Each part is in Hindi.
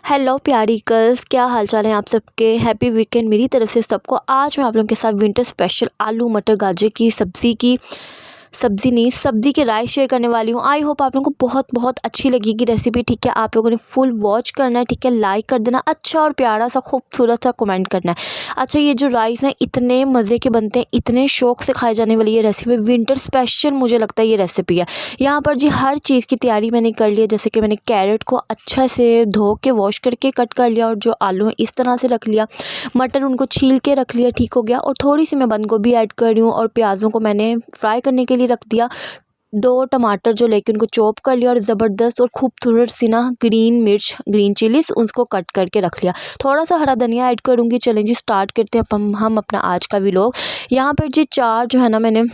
हेलो प्यारी गर्ल्स, क्या हाल चाल है आप सबके। हैप्पी वीकेंड मेरी तरफ से सबको। आज मैं आप लोगों के साथ विंटर स्पेशल आलू मटर गाजर की सब्ज़ी के राइस शेयर करने वाली हूँ। आई होप आप लोगों को बहुत बहुत अच्छी लगेगी रेसिपी। ठीक है, आप लोगों ने फुल वॉच करना है। ठीक है, लाइक कर देना, अच्छा और प्यारा सा खूबसूरत सा कमेंट करना है। अच्छा, ये जो राइस हैं इतने मज़े के बनते हैं, इतने शौक से खाए जाने वाली ये रेसिपी विंटर स्पेशल मुझे लगता है ये रेसिपी है। यहाँ पर जी हर चीज़ की तैयारी मैंने कर ली है। जैसे कि मैंने कैरेट को अच्छा से धो के वॉश करके कट कर लिया, और जो आलू है इस तरह से रख लिया। मटर उनको छील के रख लिया, ठीक हो गया। और थोड़ी सी मैं बंद गोभी ऐड कर रही हूँ, और प्याज़ों को मैंने फ्राई करने के लिए रख दिया। 2 टमाटर जो लेके उनको चॉप कर लिया, और ज़बरदस्त और खूबसूरत सी ना ग्रीन मिर्च, ग्रीन चिलीज़ उसको कट करके रख लिया। थोड़ा सा हरा धनिया ऐड करूँगी। चलें जी, स्टार्ट करते हैं हम अपना आज का व्लॉग। यहाँ पर जी 4 जो है ना मैंने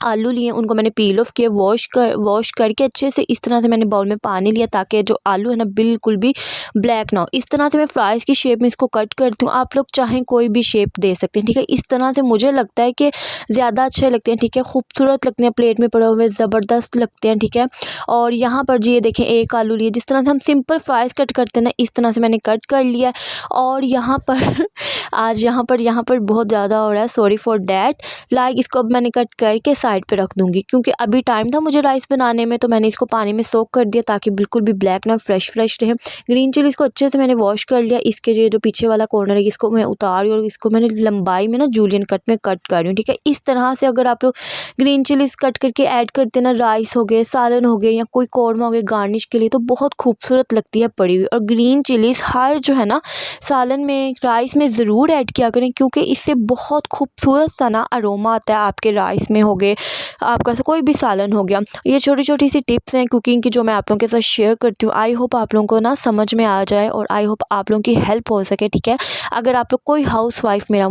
आलू लिए, उनको मैंने पील ऑफ किया, वॉश करके अच्छे से इस तरह से मैंने बाउल में पानी लिया, ताकि जो आलू है ना बिल्कुल भी ब्लैक ना हो। इस तरह से मैं फ्राइज़ की शेप में इसको कट करती हूँ। आप लोग चाहें कोई भी शेप दे सकते हैं। ठीक है, इस तरह से मुझे लगता है कि ज़्यादा अच्छे लगते हैं। ठीक है, खूबसूरत लगते हैं, प्लेट में पड़े हुए ज़बरदस्त लगते हैं। ठीक है, और यहाँ पर जी ये देखें, एक आलू लिए, जिस तरह से हम सिंपल फ्राइज़ कट करते हैं ना, इस तरह से मैंने कट कर लिया। और यहाँ पर आज यहाँ पर बहुत ज़्यादा हो रहा है, सॉरी फॉर डैट। लाइक इसको अब मैंने कट करके साइड पे रख दूँगी, क्योंकि अभी टाइम था मुझे राइस बनाने में, तो मैंने इसको पानी में सोक कर दिया ताकि बिल्कुल भी ब्लैक ना फ्रेश रहे। ग्रीन चिलीज़ को अच्छे से मैंने वॉश कर लिया। इसके जो पीछे वाला कॉर्नर है इसको मैं उतार रही हूँ, और इसको मैंने लंबाई में ना जूलियन कट में कट कर रही हूँ। ठीक है, इस तरह से अगर आप लोग ग्रीन चिलीज़ कट करके ऐड करते ना, राइस हो गए, सालन हो गए, या कोई कौरमा हो गया गार्निश के लिए, तो बहुत खूबसूरत लगती है पड़ी हुई। और ग्रीन चिलीज़ हर जो है ना सालन में, राइस में ज़रूर ऐड किया करें, क्योंकि इससे बहुत खूबसूरत सा ना अरोमा आता है। आपके राइस में हो गए, आपका कोई भी सालन हो गया। ये छोटी छोटी सी टिप्स हैं कुकिंग की, जो मैं आप लोगों के साथ शेयर करती हूँ। आई होप आप लोगों को ना समझ में आ जाए, और आई होप आप लोगों की हेल्प हो सके। ठीक है, अगर आप लोग कोई हाउसवाइफ मेरा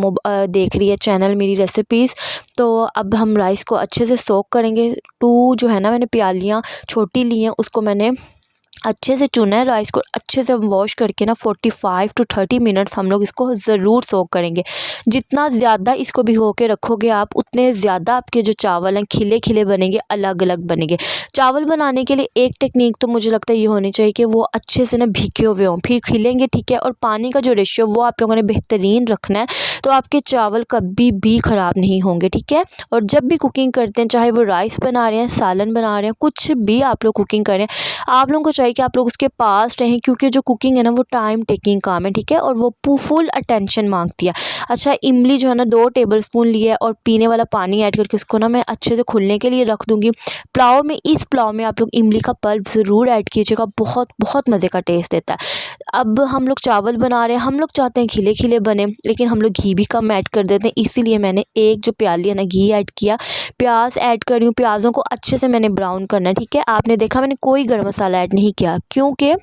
देख रही है चैनल मेरी रेसिपीज़, तो अब हम राइस को अच्छे से सोक करेंगे। 2 जो है ना मैंने प्यालियाँ छोटी ली हैं, उसको मैंने अच्छे से चुना है। राइस को अच्छे से वॉश करके ना 45 to 30 मिनट्स हम लोग इसको ज़रूर सोक करेंगे। जितना ज़्यादा इसको भिगो के रखोगे आप, उतने ज़्यादा आपके जो चावल हैं खिले खिले बनेंगे, अलग अलग बनेंगे। चावल बनाने के लिए एक टेक्निक तो मुझे लगता है ये होनी चाहिए कि वो अच्छे से ना भीगे हुए हों, फिर खिलेंगे। ठीक है, और पानी का जो रेशियो वो आप लोगों ने बेहतरीन रखना है, तो आपके चावल कभी भी ख़राब नहीं होंगे। ठीक है, और जब भी कुकिंग करते हैं, चाहे वो राइस बना रहे हैं, सालन बना रहे हैं, कुछ भी आप लोग कुकिंग करें, आप लोगों को चाहिए कि आप लोग उसके पास रहें, क्योंकि जो कुकिंग है ना वो टाइम टेकिंग काम है। ठीक है, और वो फुल अटेंशन मांगती है। अच्छा, इमली जो है ना 2 टेबलस्पून लिए, और पीने वाला पानी ऐड करके उसको ना मैं अच्छे से खुलने के लिए रख दूँगी। इस पुलाव में आप लोग इमली का पल्प ज़रूर ऐड कीजिएगा, बहुत बहुत मज़े का टेस्ट देता है। अब हम लोग चावल बना रहे हैं, हम लोग चाहते हैं खिले खिले बने, लेकिन हम लोग घी भी कम ऐड कर देते हैं, इसीलिए मैंने एक जो प्याली है ना घी ऐड किया। प्याज ऐड कर रही हूँ, प्याज़ों को अच्छे से मैंने ब्राउन करना है। ठीक है, आपने देखा मैंने कोई गरम मसाला ऐड नहीं किया, क्योंकि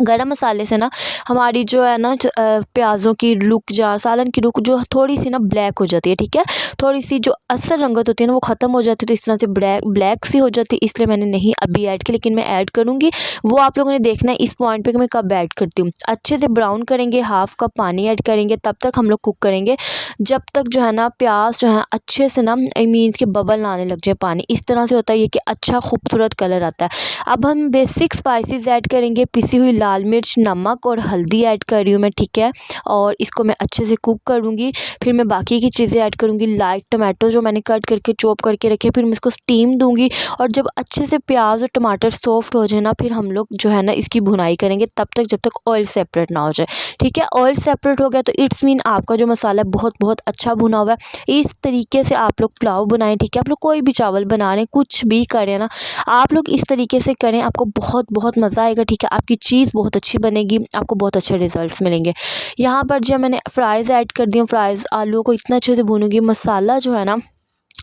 गरम मसाले से ना हमारी जो है ना प्याज़ों की लुक, जा सालन की लुक जो थोड़ी सी ना ब्लैक हो जाती है। ठीक है, थोड़ी सी जो असल रंगत होती है ना वो ख़त्म हो जाती है, तो इस तरह से ब्लैक सी हो जाती है, इसलिए मैंने नहीं अभी ऐड की, लेकिन मैं ऐड करूँगी। वो आप लोगों ने देखना है इस पॉइंट पे कि मैं कब ऐड करती हूँ। अच्छे से ब्राउन करेंगे, हाफ़ कप पानी ऐड करेंगे, तब तक हम लोग कुक करेंगे जब तक जो है ना प्याज जो है अच्छे से ना मीन्स के बबल ना आने लग जाए पानी। इस तरह से होता है ये कि अच्छा खूबसूरत कलर आता है। अब हम बेसिक स्पाइसेस ऐड करेंगे, पिसी हुई लाल मिर्च, नमक और हल्दी ऐड कर रही हूँ मैं। ठीक है, और इसको मैं अच्छे से कुक करूँगी। फिर मैं बाकी की चीज़ें ऐड करूँगी, लाइक टमाटो जो मैंने कट करके चॉप करके रखे, फिर मैं इसको स्टीम दूँगी। और जब अच्छे से प्याज और टमाटर सॉफ्ट हो जाए ना, फिर हम लोग जो है ना इसकी भुनाई करेंगे, तब तक जब तक ऑयल सेपरेट ना हो जाए। ठीक है, ऑयल सेपरेट हो गया तो इट्स मीन आपका जो मसाला है बहुत बहुत अच्छा भुना हुआ है। इस तरीके से आप लोग पुलाव बनाएं। ठीक है, आप लोग कोई भी चावल बना रहे हैं, कुछ भी करें ना, आप लोग इस तरीके से करें, आपको बहुत बहुत मज़ा आएगा। ठीक है, आपकी चीज़ बहुत अच्छी बनेगी, आपको बहुत अच्छे रिजल्ट्स मिलेंगे। यहाँ पर जब मैंने फ्राइज़ ऐड कर दी, फ्राइज़ आलू को इतना अच्छे से भूनूंगी, मसाला जो है ना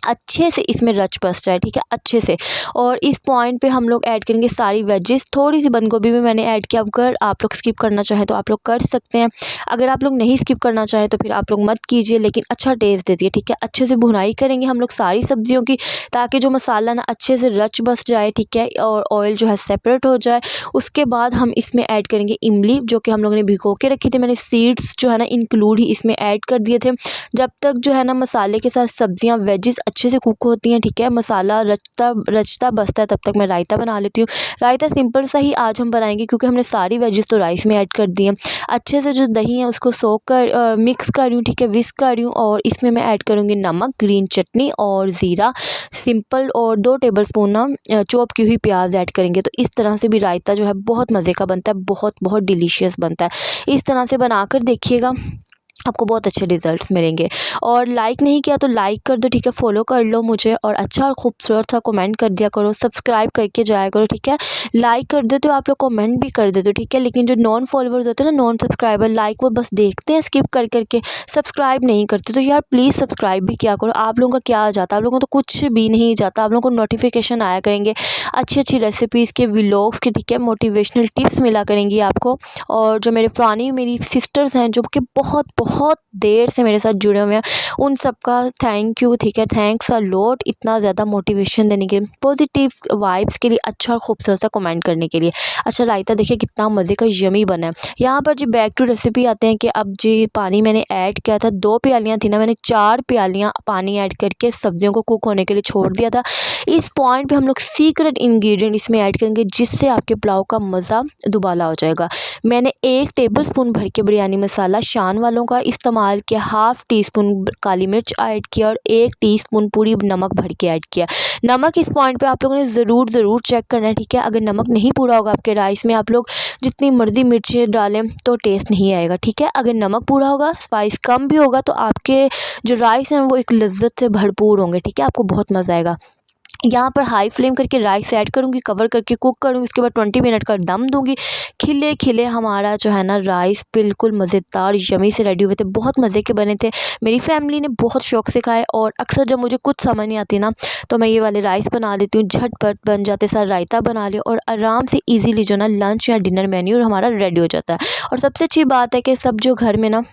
अच्छे से इसमें रच बस जाए। ठीक है, अच्छे से। और इस पॉइंट पे हम लोग ऐड करेंगे सारी वेजेस। थोड़ी सी बंद गोभी भी मैंने ऐड किया, अगर आप लोग स्किप करना चाहें तो आप लोग कर सकते हैं, अगर आप लोग नहीं स्किप करना चाहें तो फिर आप लोग मत कीजिए, लेकिन अच्छा टेस्ट देती है। ठीक है, अच्छे से भुनाई करेंगे हम लोग सारी सब्जियों की, ताकि जो मसाला ना अच्छे से रच बस जाए। ठीक है, और ऑयल जो है सेपरेट हो जाए। उसके बाद हम इसमें ऐड करेंगे इमली, जो कि हम लोगों ने भिगो के रखी थी। मैंने सीड्स जो है ना इंक्लूड ही इसमें ऐड कर दिए थे। जब तक जो है ना मसाले के साथ सब्जियां वेजेस अच्छे से कुक होती हैं। ठीक है, मसाला रचता बसता है तब तक मैं रायता बना लेती हूँ। रायता सिंपल सा ही आज हम बनाएंगे क्योंकि हमने सारी वेजिस तो राइस में ऐड कर दी हैं। अच्छे से जो दही है उसको सोक कर मिक्स कर रही हूँ। ठीक है, विस्क कर रही हूँ और इसमें मैं ऐड करूँगी नमक, ग्रीन चटनी और ज़ीरा सिंपल, और 2 टेबलस्पून ना चॉप की हुई प्याज ऐड करेंगे। तो इस तरह से भी रायता जो है बहुत मज़े का बनता है, बहुत बहुत डिलीशियस बनता है। इस तरह से बनाकर देखिएगा, आपको बहुत अच्छे रिजल्ट्स मिलेंगे। और लाइक नहीं किया तो लाइक कर दो। ठीक है, फॉलो कर लो मुझे और अच्छा और खूबसूरत सा कमेंट कर दिया करो, सब्सक्राइब करके जाया करो। ठीक है, लाइक कर देते हो आप लोग, कमेंट भी कर देते हो। ठीक है, लेकिन जो नॉन फॉलोअर्स होते हैं ना, नॉन सब्सक्राइबर, लाइक वो बस देखते हैं स्किप कर करके, सब्सक्राइब नहीं करते। तो यार प्लीज़ सब्सक्राइब भी किया करो। आप लोगों का क्या आ जाता है, आप लोगों को तो कुछ भी नहीं जाता, आप लोगों को नोटिफिकेशन आया करेंगे अच्छी अच्छी रेसिपीज़ के, व्लॉग्स के। ठीक है, मोटिवेशनल टिप्स मिला करेंगी आपको। और जो मेरी सिस्टर्स हैं जो कि बहुत बहुत देर से मेरे साथ जुड़े हुए हैं, उन सबका थैंक यू। ठीक है, थैंक्स अ लॉट इतना ज़्यादा मोटिवेशन देने के लिए, पॉजिटिव वाइब्स के लिए, अच्छा और खूबसूरत सा कमेंट करने के लिए। अच्छा, रायता देखिए कितना मज़े का यमी बना है। यहाँ पर जी बैक टू रेसिपी आते हैं कि अब जी पानी मैंने ऐड किया था, 2 प्यालियाँ थी ना, मैंने 4 प्यालियाँ पानी ऐड करके सब्जियों को कुक होने के लिए छोड़ दिया था। इस पॉइंट पे हम लोग सीक्रेट इंग्रेडिएंट इसमें ऐड करेंगे जिससे आपके पुलाव का मज़ा दुबाला हो जाएगा। मैंने 1 टेबलस्पून भर के बिरयानी मसाला शान वालों का इस्तेमाल किया, हाफ़ टी स्पून काली मिर्च ऐड किया और 1 टीस्पून पूरी नमक भर के ऐड किया। नमक इस पॉइंट पे आप लोगों ने ज़रूर चेक करना है। ठीक है, अगर नमक नहीं पूरा होगा आपके राइस में, आप लोग जितनी मर्ज़ी मिर्ची डालें तो टेस्ट नहीं आएगा। ठीक है, अगर नमक पूरा होगा, स्पाइस कम भी होगा, तो आपके जो राइस हैं वो एक लज्जत से भरपूर होंगे। ठीक है, आपको बहुत मज़ा आएगा। यहाँ पर हाई फ्लेम करके राइस ऐड करूँगी, कवर करके कुक करूँगी, उसके बाद 20 मिनट का दम दूँगी। खिले खिले हमारा जो है ना राइस बिल्कुल मज़ेदार यमी से रेडी हुए थे, बहुत मज़े के बने थे। मेरी फैमिली ने बहुत शौक़ से खाए और अक्सर जब मुझे कुछ समझ नहीं आती ना, तो मैं ये वाले राइस बना लेती हूँ, झटपट बन जाते, साथ रायता बना लिया और आराम से ईज़िली जो ना लंच या डिनर मेन्यू हमारा रेडी हो जाता है। और सबसे अच्छी बात है कि सब जो घर में ना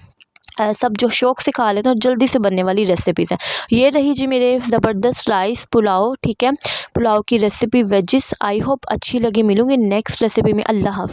सब जो शौक़ से खा लेते हैं और जल्दी से बनने वाली रेसिपीज़ हैं। ये रही जी मेरे ज़बरदस्त राइस पुलाव। ठीक है, पुलाव की रेसिपी वेजिस। आई होप अच्छी लगी। मिलूँगी नेक्स्ट रेसिपी में। अल्लाह हाफ़िज़।